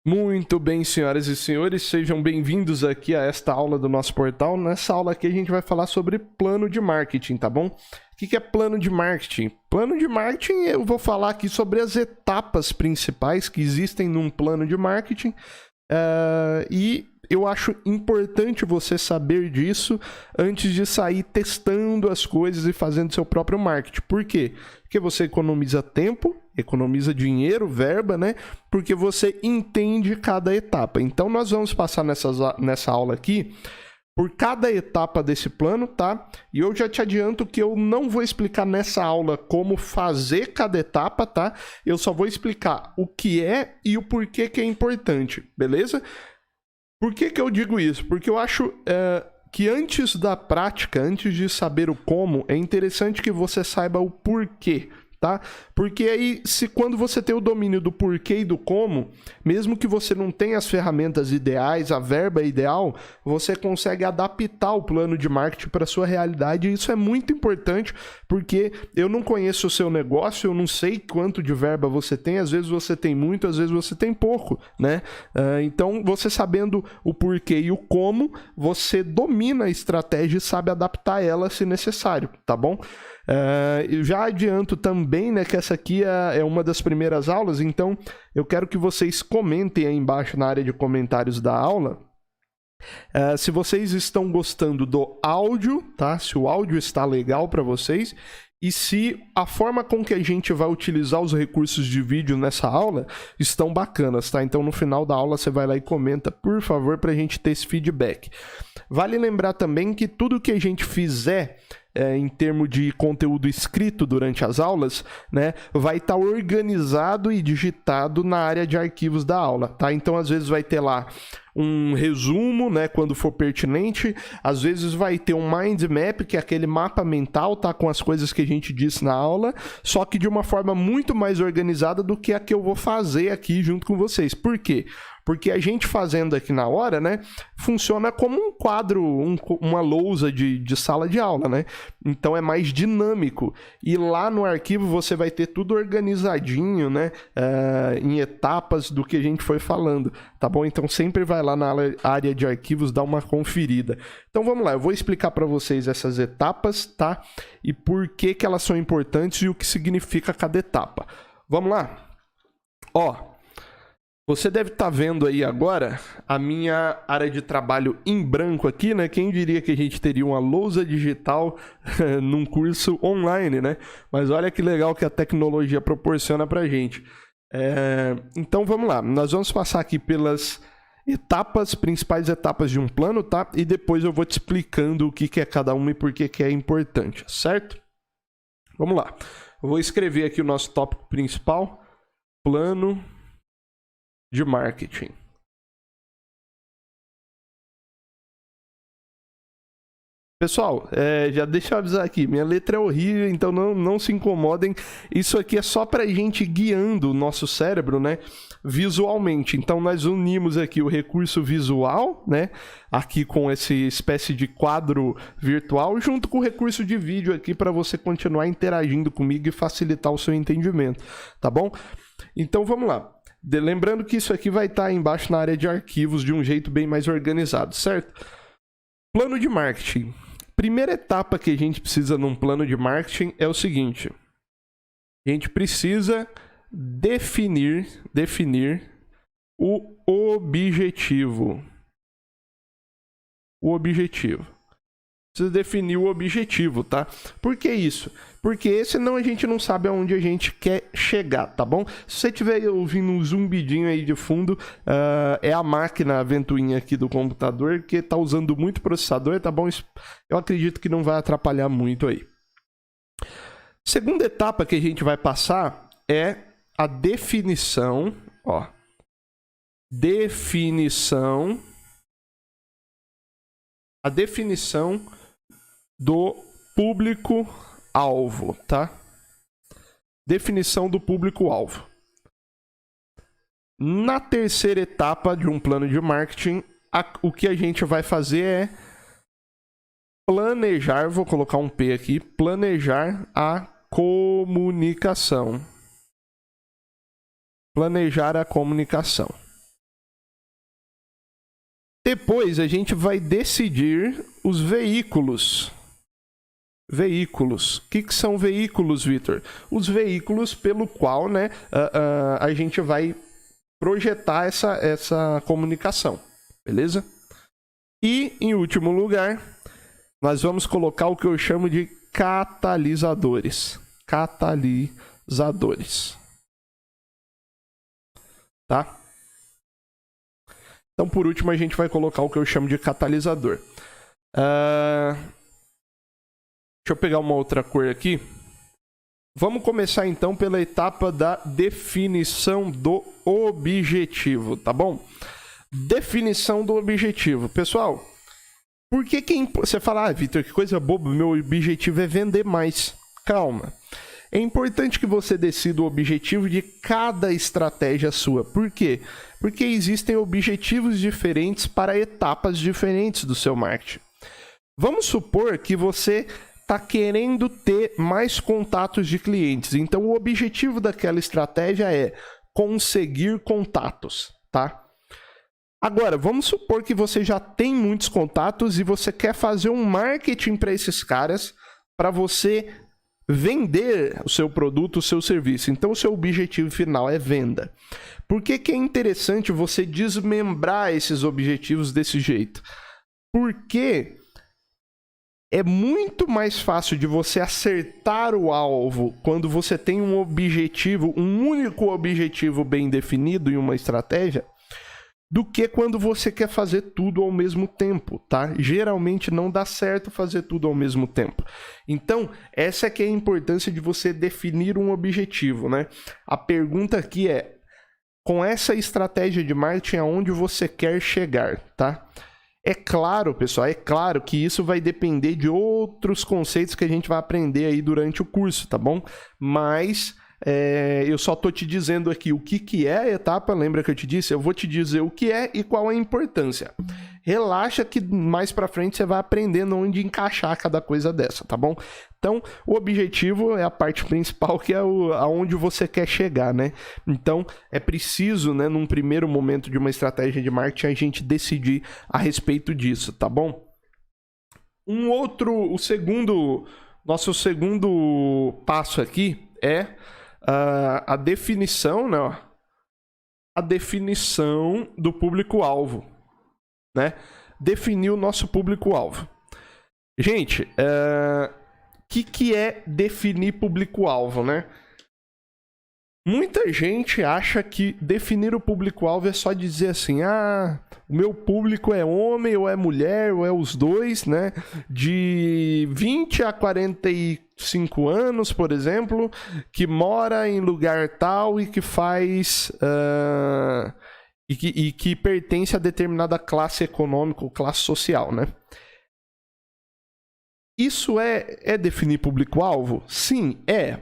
Muito bem, senhoras e senhores, sejam bem-vindos aqui a esta aula do nosso portal. Nessa aula aqui a gente vai falar sobre plano de marketing, tá bom? O que é plano de marketing? Plano de marketing, eu vou falar aqui sobre as etapas principais que existem num plano de marketing e eu acho importante você saber disso antes de sair testando as coisas e fazendo seu próprio marketing. Por quê? Porque você economiza tempo, economiza dinheiro, verba, né? Porque você entende cada etapa. Então, nós vamos passar nessa aula aqui por cada etapa desse plano, tá? E eu já te adianto que eu não vou explicar nessa aula como fazer cada etapa, tá? Eu só vou explicar o que é e o porquê que é importante, beleza? Por que eu digo isso? Porque eu acho que antes da prática, antes de saber o como, é interessante que você saiba o porquê, tá? Porque aí, quando você tem o domínio do porquê e do como, mesmo que você não tenha as ferramentas ideais, a verba ideal, você consegue adaptar o plano de marketing para a sua realidade, e isso é muito importante, porque eu não conheço o seu negócio, eu não sei quanto de verba você tem, às vezes você tem muito, às vezes você tem pouco, né? Então, você sabendo o porquê e o como, você domina a estratégia e sabe adaptar ela se necessário, tá bom? Eu já adianto também, né, que essa aqui é uma das primeiras aulas, então eu quero que vocês comentem aí embaixo na área de comentários da aula se vocês estão gostando do áudio, tá? Se o áudio está legal para vocês e se a forma com que a gente vai utilizar os recursos de vídeo nessa aula estão bacanas, tá? Então no final da aula você vai lá e comenta, por favor, para a gente ter esse feedback. Vale lembrar também que tudo que a gente fizer em termos de conteúdo escrito durante as aulas, né, vai estar organizado e digitado na área de arquivos da aula, tá? Então, às vezes vai ter lá um resumo, né, quando for pertinente, às vezes vai ter um mind map, que é aquele mapa mental, tá, com as coisas que a gente disse na aula, só que de uma forma muito mais organizada do que a que eu vou fazer aqui junto com vocês. Por quê? Porque a gente fazendo aqui na hora, né, funciona como um quadro, uma lousa de sala de aula, né? Então é mais dinâmico. E lá no arquivo você vai ter tudo organizadinho, né, em etapas do que a gente foi falando, tá bom? Então sempre vai lá na área de arquivos dar uma conferida. Então vamos lá, eu vou explicar para vocês essas etapas, tá? E por que elas são importantes e o que significa cada etapa. Vamos lá? Ó, você deve estar vendo aí agora a minha área de trabalho em branco aqui, né? Quem diria que a gente teria uma lousa digital num curso online, né? Mas olha que legal que a tecnologia proporciona pra gente. Então vamos lá, nós vamos passar aqui pelas etapas, principais etapas de um plano, tá? E depois eu vou te explicando o que é cada uma e por que é importante, certo? Vamos lá, eu vou escrever aqui o nosso tópico principal, plano de marketing. Pessoal, já deixa eu avisar aqui, minha letra é horrível, então não se incomodem. Isso aqui é só para a gente guiando o nosso cérebro, né, visualmente. Então nós unimos aqui o recurso visual, né, aqui com essa espécie de quadro virtual, junto com o recurso de vídeo aqui para você continuar interagindo comigo e facilitar o seu entendimento, tá bom? Então vamos lá. Lembrando que isso aqui vai estar embaixo na área de arquivos de um jeito bem mais organizado, certo? Plano de marketing. Primeira etapa que a gente precisa num plano de marketing é o seguinte. A gente precisa definir o objetivo. O objetivo. Precisa definir o objetivo, tá? Por que isso? Porque senão a gente não sabe aonde a gente quer chegar, tá bom? Se você estiver ouvindo um zumbidinho aí de fundo, é a máquina, a ventoinha aqui do computador, que tá usando muito processador, tá bom? Eu acredito que não vai atrapalhar muito aí. Segunda etapa que a gente vai passar é a definição, ó. A definição do público-alvo, tá? Definição do público-alvo. Na terceira etapa de um plano de marketing, o que a gente vai fazer é planejar, vou colocar um P aqui, planejar a comunicação. Planejar a comunicação. Depois a gente vai decidir os veículos. Veículos. O que são veículos, Vitor? Os veículos pelo qual, né, a gente vai projetar essa comunicação. Beleza? E, em último lugar, nós vamos colocar o que eu chamo de catalisadores. Catalisadores. Tá? Então, por último, a gente vai colocar o que eu chamo de catalisador. Deixa eu pegar uma outra cor aqui. Vamos começar, então, pela etapa da definição do objetivo, tá bom? Definição do objetivo. Pessoal, por que você fala, Vitor, que coisa boba, meu objetivo é vender mais. Calma. É importante que você decida o objetivo de cada estratégia sua. Por quê? Porque existem objetivos diferentes para etapas diferentes do seu marketing. Vamos supor que você está querendo ter mais contatos de clientes. Então, o objetivo daquela estratégia é conseguir contatos, tá? Agora, vamos supor que você já tem muitos contatos e você quer fazer um marketing para esses caras, para você vender o seu produto, o seu serviço. Então, o seu objetivo final é venda. Por que é interessante você desmembrar esses objetivos desse jeito? Porque é muito mais fácil de você acertar o alvo quando você tem um objetivo, um único objetivo bem definido em uma estratégia, do que quando você quer fazer tudo ao mesmo tempo, tá? Geralmente não dá certo fazer tudo ao mesmo tempo. Então, essa é que é a importância de você definir um objetivo, né? A pergunta aqui é, com essa estratégia de marketing, aonde você quer chegar, tá? É claro, pessoal, é claro que isso vai depender de outros conceitos que a gente vai aprender aí durante o curso, tá bom? Mas eu só tô te dizendo aqui o que é a etapa, lembra que eu te disse? Eu vou te dizer o que é e qual é a importância. Relaxa que mais pra frente você vai aprendendo onde encaixar cada coisa dessa, tá bom? Então, o objetivo é a parte principal, que é aonde você quer chegar, né? Então, é preciso, né, num primeiro momento de uma estratégia de marketing, a gente decidir a respeito disso, tá bom? Nosso segundo passo aqui é a definição, né? A definição do público-alvo, né? Definir o nosso público-alvo. Gente, que é definir público-alvo, né? Muita gente acha que definir o público-alvo é só dizer assim, o meu público é homem, ou é mulher, ou é os dois, né? De 20 a 45 anos, por exemplo, que mora em lugar tal e que faz... E que pertence a determinada classe econômica ou classe social, né? Isso é definir público-alvo? Sim,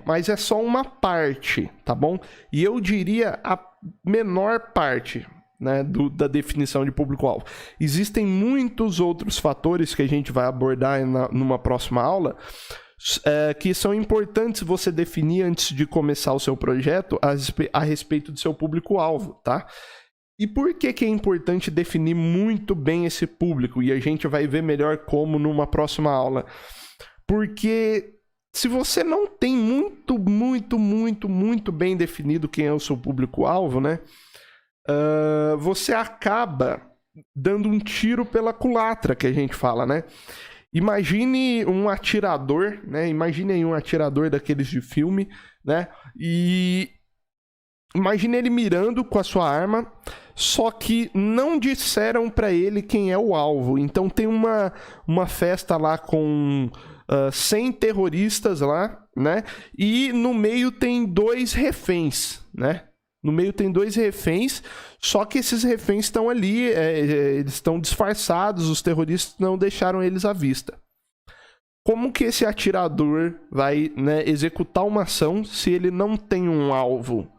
mas é só uma parte, tá bom? E eu diria a menor parte, né, da definição de público-alvo. Existem muitos outros fatores que a gente vai abordar numa próxima aula, que são importantes você definir antes de começar o seu projeto a respeito do seu público-alvo, tá? E por que é importante definir muito bem esse público? E a gente vai ver melhor como numa próxima aula. Porque se você não tem muito bem definido quem é o seu público-alvo, né? Você acaba dando um tiro pela culatra, que a gente fala, né? Imagine um atirador, né? Imagine aí um atirador daqueles de filme, né? E imagine ele mirando com a sua arma, só que não disseram pra ele quem é o alvo. Então tem uma festa lá com 100 terroristas lá, né? E no meio tem 2 reféns, né? No meio tem 2 reféns, só que esses reféns estão ali, eles estão disfarçados, os terroristas não deixaram eles à vista. Como que esse atirador vai, né, executar uma ação se ele não tem um alvo?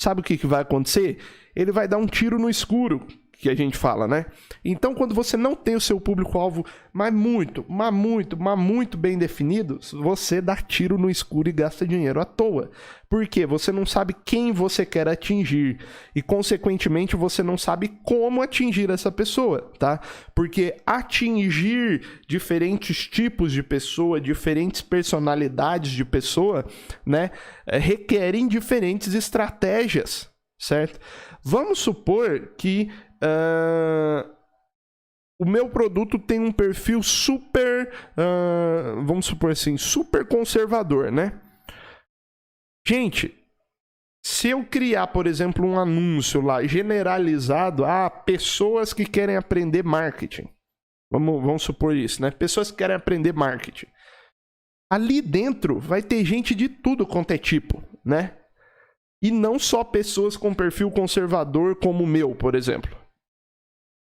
Sabe o que vai acontecer? Ele vai dar um tiro no escuro. que a gente fala, né? Então, quando você não tem o seu público-alvo muito bem definido, você dá tiro no escuro e gasta dinheiro à toa. Por quê? Você não sabe quem você quer atingir e, consequentemente, você não sabe como atingir essa pessoa, tá? Porque atingir diferentes tipos de pessoa, diferentes personalidades de pessoa, né, requerem diferentes estratégias, certo? Vamos supor que o meu produto tem um perfil super, vamos supor assim, super conservador, né? Gente, se eu criar, por exemplo, um anúncio lá generalizado a pessoas que querem aprender marketing, vamos supor isso, né? Pessoas que querem aprender marketing. Ali dentro vai ter gente de tudo quanto é tipo, né? E não só pessoas com perfil conservador como o meu, por exemplo.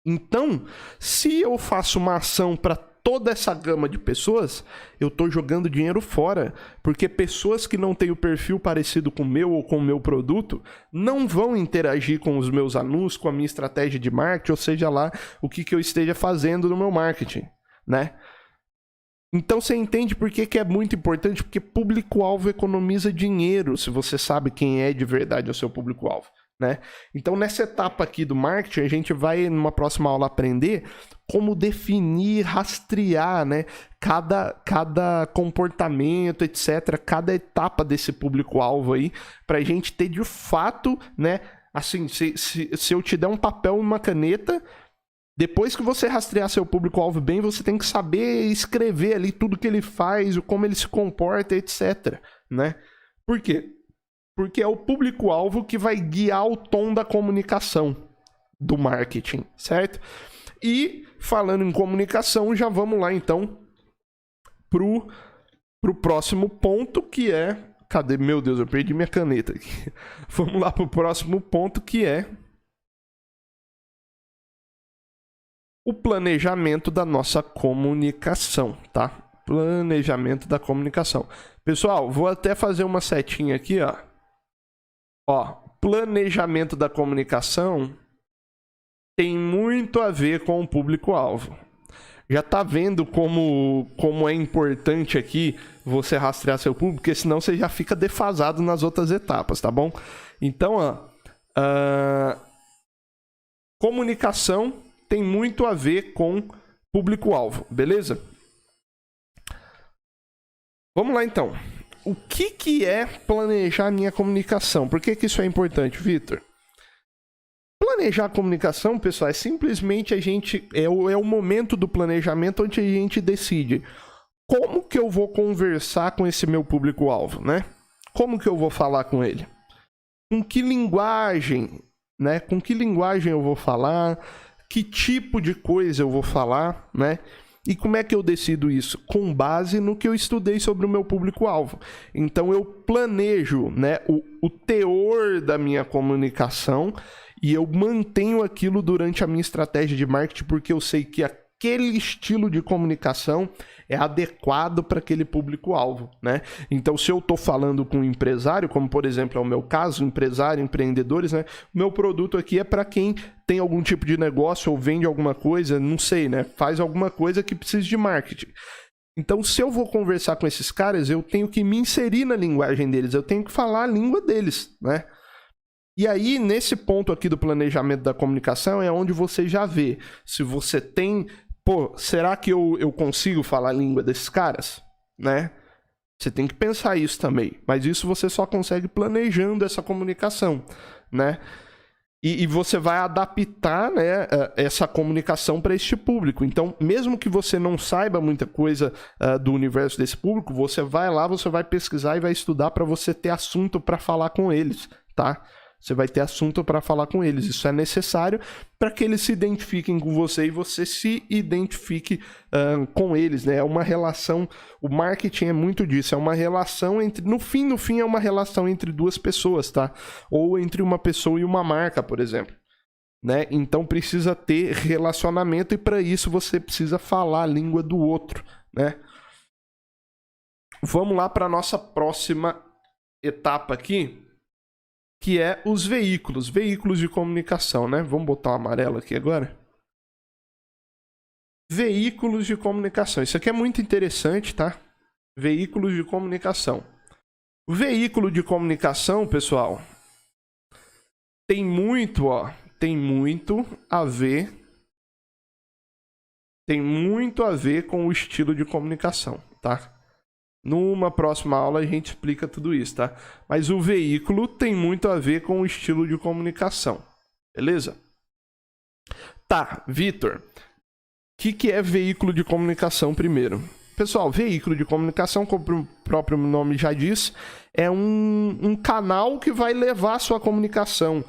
Então, se eu faço uma ação para toda essa gama de pessoas, eu estou jogando dinheiro fora, porque pessoas que não têm o perfil parecido com o meu ou com o meu produto não vão interagir com os meus anúncios, com a minha estratégia de marketing, ou seja lá, o que eu esteja fazendo no meu marketing, né? Então você entende por que é muito importante, porque público-alvo economiza dinheiro, se você sabe quem é de verdade o seu público-alvo, né? Então nessa etapa aqui do marketing, a gente vai numa próxima aula aprender como definir, rastrear, né, cada comportamento, etc, cada etapa desse público-alvo aí, pra gente ter de fato, né, assim, se eu te der um papel e uma caneta, depois que você rastrear seu público-alvo bem, você tem que saber escrever ali tudo que ele faz, como ele se comporta, etc, né? Por quê? Porque é o público-alvo que vai guiar o tom da comunicação do marketing, certo? E, falando em comunicação, já vamos lá, então, pro próximo ponto, que é... Cadê? Meu Deus, eu perdi minha caneta aqui. Vamos lá pro próximo ponto, que é o planejamento da nossa comunicação, tá? Planejamento da comunicação. Pessoal, vou até fazer uma setinha aqui, ó. Ó, planejamento da comunicação tem muito a ver com o público-alvo. Já tá vendo como é importante aqui você rastrear seu público, porque senão você já fica defasado nas outras etapas, tá bom? Então, ó, comunicação tem muito a ver com público-alvo, beleza? Vamos lá, então. O que é planejar a minha comunicação? Por que isso é importante, Vitor? Planejar a comunicação, pessoal, é simplesmente a gente... É o momento do planejamento onde a gente decide como que eu vou conversar com esse meu público-alvo, né? Como que eu vou falar com ele? Com que linguagem, né? Com que linguagem eu vou falar? Que tipo de coisa eu vou falar, né? E como é que eu decido isso? Com base no que eu estudei sobre o meu público-alvo. Então eu planejo, né, o teor da minha comunicação e eu mantenho aquilo durante a minha estratégia de marketing, porque eu sei que aquele estilo de comunicação é adequado para aquele público-alvo, né? Então, se eu estou falando com um empresário, como por exemplo é o meu caso, empresário, empreendedores, né? O meu produto aqui é para quem tem algum tipo de negócio ou vende alguma coisa, não sei, né? Faz alguma coisa que precise de marketing. Então, se eu vou conversar com esses caras, eu tenho que me inserir na linguagem deles, eu tenho que falar a língua deles, né? E aí, nesse ponto aqui do planejamento da comunicação, é onde você já vê se você tem... Pô, será que eu consigo falar a língua desses caras? Né? Você tem que pensar isso também. Mas isso você só consegue planejando essa comunicação, né? E você vai adaptar, né, essa comunicação para este público. Então, mesmo que você não saiba muita coisa do universo desse público, você vai lá, você vai pesquisar e vai estudar para você ter assunto para falar com eles, tá? Você vai ter assunto para falar com eles. Isso é necessário para que eles se identifiquem com você e você se identifique com eles, né? É uma relação, o marketing é muito disso, é uma relação entre, no fim é uma relação entre duas pessoas, tá? Ou entre uma pessoa e uma marca, por exemplo, né? Então precisa ter relacionamento e para isso você precisa falar a língua do outro, né? Vamos lá para a nossa próxima etapa aqui. que é os veículos de comunicação, né? Vamos botar o amarelo aqui agora. Veículos de comunicação. Isso aqui é muito interessante, tá? Veículos de comunicação. O veículo de comunicação, pessoal, tem muito a ver com o estilo de comunicação, tá? Numa próxima aula a gente explica tudo isso, tá? Mas o veículo tem muito a ver com o estilo de comunicação, beleza? Tá, Vitor, o que é veículo de comunicação primeiro? Pessoal, veículo de comunicação, como o próprio nome já diz, é um canal que vai levar a sua comunicação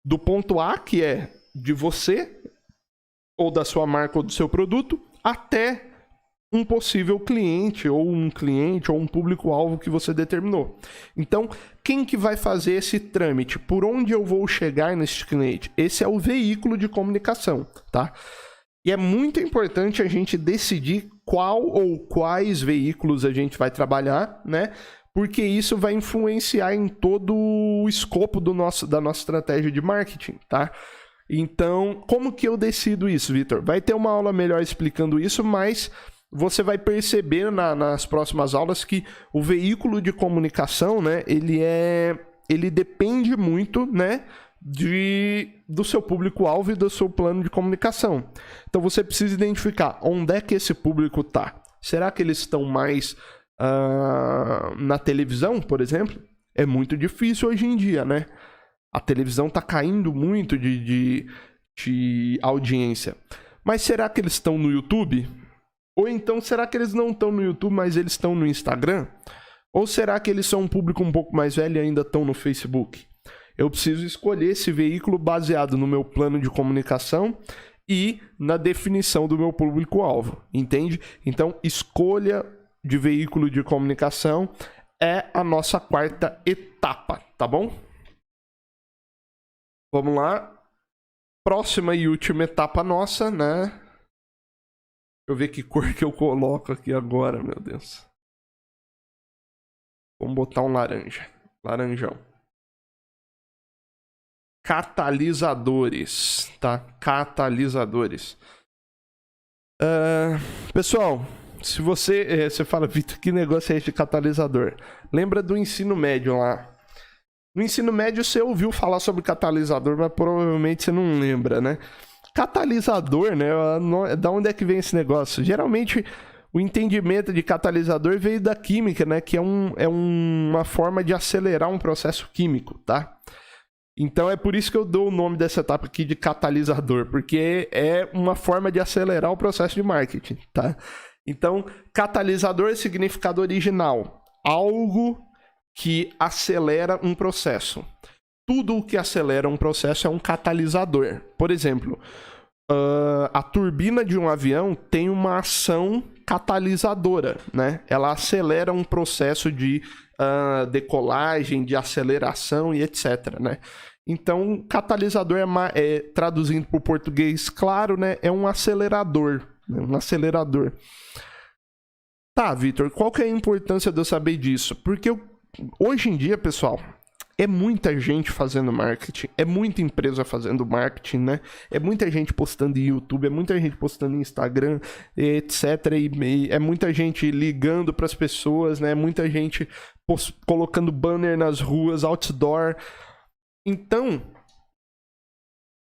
do ponto A, que é de você, ou da sua marca ou do seu produto, até um possível cliente, ou um público-alvo que você determinou. Então, quem que vai fazer esse trâmite? Por onde eu vou chegar nesse cliente? Esse é o veículo de comunicação, tá? E é muito importante a gente decidir qual ou quais veículos a gente vai trabalhar, né? Porque isso vai influenciar em todo o escopo da nossa estratégia de marketing, tá? Então, como que eu decido isso, Vitor? Vai ter uma aula melhor explicando isso, mas você vai perceber nas próximas aulas que o veículo de comunicação, né? Ele depende muito, né? Do seu público-alvo e do seu plano de comunicação. Então você precisa identificar onde é que esse público está. Será que eles estão mais na televisão, por exemplo? É muito difícil hoje em dia, né? A televisão está caindo muito de audiência. Mas será que eles estão no YouTube? Ou então será que eles não estão no YouTube, mas eles estão no Instagram? Ou será que eles são um público um pouco mais velho e ainda estão no Facebook? Eu preciso escolher esse veículo baseado no meu plano de comunicação e na definição do meu público-alvo, entende? Então, escolha de veículo de comunicação é a nossa quarta etapa, tá bom? Vamos lá. Próxima e última etapa nossa, né? Deixa eu ver que cor que eu coloco aqui agora, meu Deus. Vamos botar um laranja. Laranjão. Catalisadores, tá? Catalisadores. Pessoal, se você fala, Vitor, que negócio é esse de catalisador? Lembra do ensino médio lá? No ensino médio você ouviu falar sobre catalisador, mas provavelmente você não lembra, né? Catalisador, né? Da onde é que vem esse negócio? Geralmente o entendimento de catalisador veio da química, né? Que é uma forma de acelerar um processo químico, tá? Então é por isso que eu dou o nome dessa etapa aqui de catalisador, porque é uma forma de acelerar o processo de marketing, tá? Então, catalisador é significado original, algo que acelera um processo. Tudo o que acelera um processo é um catalisador. Por exemplo, a turbina de um avião tem uma ação catalisadora, né? Ela acelera um processo de decolagem, de aceleração e etc, né? Então, catalisador traduzindo para o português claro, né? É um acelerador, né? Um acelerador. Tá, Vitor, qual que é a importância de eu saber disso? Porque hoje em dia, pessoal, é muita gente fazendo marketing, é muita empresa fazendo marketing, né? É muita gente postando em YouTube, é muita gente postando em Instagram, etc. E é muita gente ligando para as pessoas, né? Muita gente colocando banner nas ruas, outdoor. Então,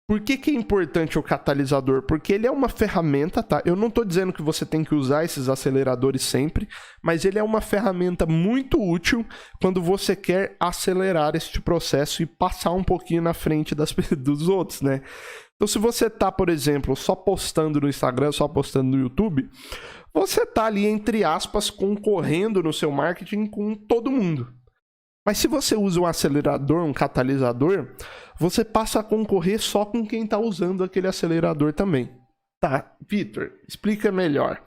por que é importante o catalisador? Porque ele é uma ferramenta, tá? Eu não estou dizendo que você tem que usar esses aceleradores sempre, mas ele é uma ferramenta muito útil quando você quer acelerar este processo e passar um pouquinho na frente dos outros, né? Então, se você tá, por exemplo, só postando no Instagram, só postando no YouTube, você tá ali, entre aspas, concorrendo no seu marketing com todo mundo. Mas se você usa um acelerador, um catalisador, você passa a concorrer só com quem está usando aquele acelerador também. Tá, Vitor, explica melhor. O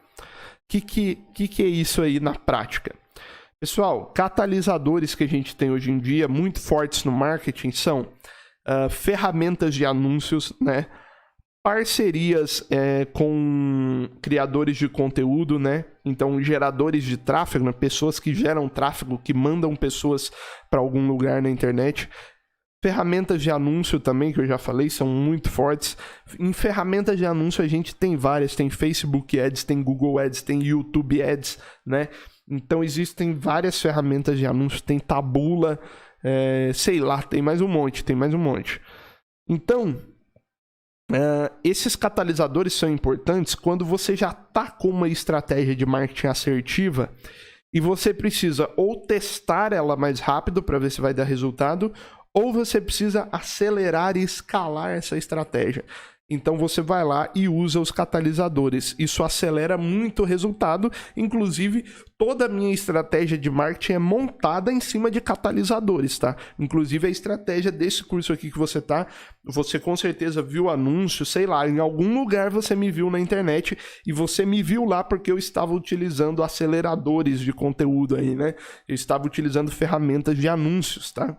que é isso aí na prática? Pessoal, catalisadores que a gente tem hoje em dia, muito fortes no marketing, são ferramentas de anúncios, né? Parcerias com criadores de conteúdo, né? Então, geradores de tráfego, né? Pessoas que geram tráfego, que mandam pessoas para algum lugar na internet. Ferramentas de anúncio também, que eu já falei, são muito fortes. Em ferramentas de anúncio a gente tem várias, tem Facebook Ads, tem Google Ads, tem YouTube Ads, né? Então existem várias ferramentas de anúncio, tem Taboola, sei lá, tem mais um monte. Então, esses catalisadores são importantes quando você já está com uma estratégia de marketing assertiva e você precisa ou testar ela mais rápido para ver se vai dar resultado, ou você precisa acelerar e escalar essa estratégia. Então você vai lá e usa os catalisadores. Isso acelera muito o resultado. Inclusive, toda a minha estratégia de marketing é montada em cima de catalisadores, tá? Inclusive, a estratégia desse curso aqui que você com certeza viu anúncio, sei lá, em algum lugar você me viu na internet e você me viu lá porque eu estava utilizando aceleradores de conteúdo aí, né? Eu estava utilizando ferramentas de anúncios, tá?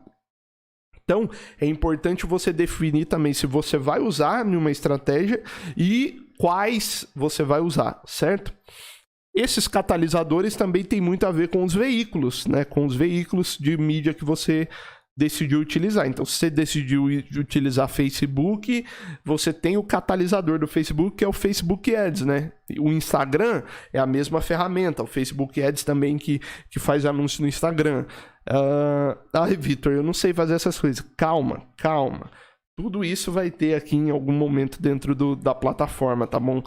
Então, é importante você definir também se você vai usar em uma estratégia e quais você vai usar, certo? Esses catalisadores também têm muito a ver com os veículos, né? Com os veículos de mídia que você decidiu utilizar. Então, se você decidiu utilizar Facebook, você tem o catalisador do Facebook, que é o Facebook Ads, né? O Instagram é a mesma ferramenta, o Facebook Ads também que faz anúncio no Instagram. Vitor, eu não sei fazer essas coisas. Calma. Tudo isso vai ter aqui em algum momento dentro da plataforma, tá bom?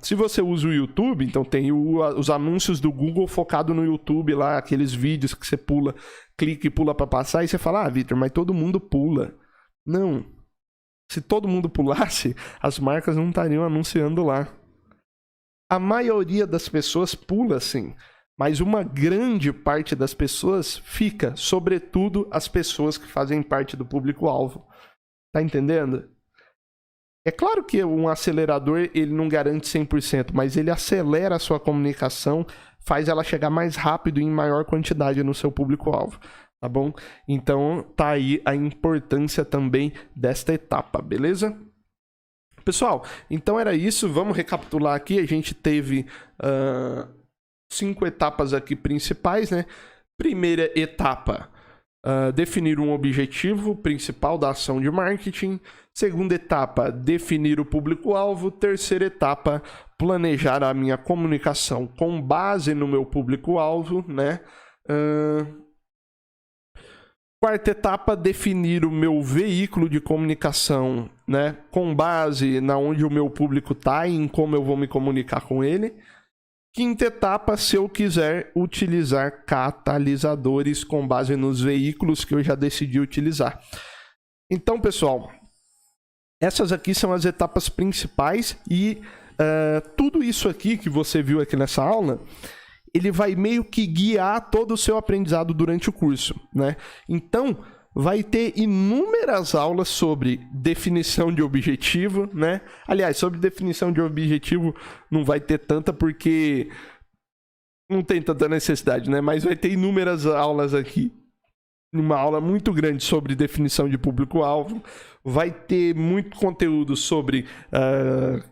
Se você usa o YouTube, então tem os anúncios do Google focado no YouTube lá, aqueles vídeos que você clica e pula para passar, e você fala, Vitor, mas todo mundo pula. Não. Se todo mundo pulasse, as marcas não estariam anunciando lá. A maioria das pessoas pula sim, mas uma grande parte das pessoas fica, sobretudo as pessoas que fazem parte do público-alvo. Tá entendendo? É claro que um acelerador ele não garante 100%, mas ele acelera a sua comunicação, faz ela chegar mais rápido e em maior quantidade no seu público-alvo, tá bom? Então tá aí a importância também desta etapa, beleza? Pessoal, então era isso, vamos recapitular aqui, a gente teve 5 etapas aqui principais, né? Primeira etapa, definir um objetivo principal da ação de marketing. Segunda etapa, definir o público-alvo. Terceira etapa, planejar a minha comunicação com base no meu público-alvo, né? Quarta etapa, definir o meu veículo de comunicação, né? Com base na onde o meu público está e em como eu vou me comunicar com ele. Quinta etapa, se eu quiser utilizar catalisadores com base nos veículos que eu já decidi utilizar. Então, pessoal, essas aqui são as etapas principais e tudo isso aqui que você viu aqui nessa aula, ele vai meio que guiar todo o seu aprendizado durante o curso, né? Então, vai ter inúmeras aulas sobre definição de objetivo, né? Aliás, sobre definição de objetivo não vai ter tanta porque não tem tanta necessidade, né? Mas vai ter inúmeras aulas aqui. Uma aula muito grande sobre definição de público-alvo. Vai ter muito conteúdo sobre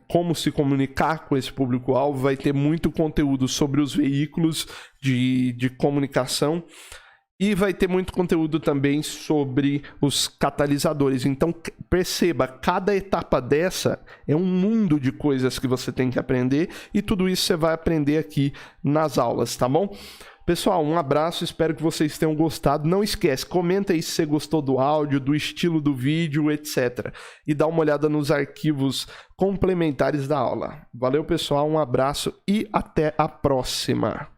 como se comunicar com esse público-alvo. Vai ter muito conteúdo sobre os veículos de comunicação. E vai ter muito conteúdo também sobre os catalisadores. Então, perceba, cada etapa dessa é um mundo de coisas que você tem que aprender. E tudo isso você vai aprender aqui nas aulas, tá bom? Pessoal, um abraço, espero que vocês tenham gostado. Não esquece, comenta aí se você gostou do áudio, do estilo do vídeo, etc. E dá uma olhada nos arquivos complementares da aula. Valeu, pessoal, um abraço e até a próxima.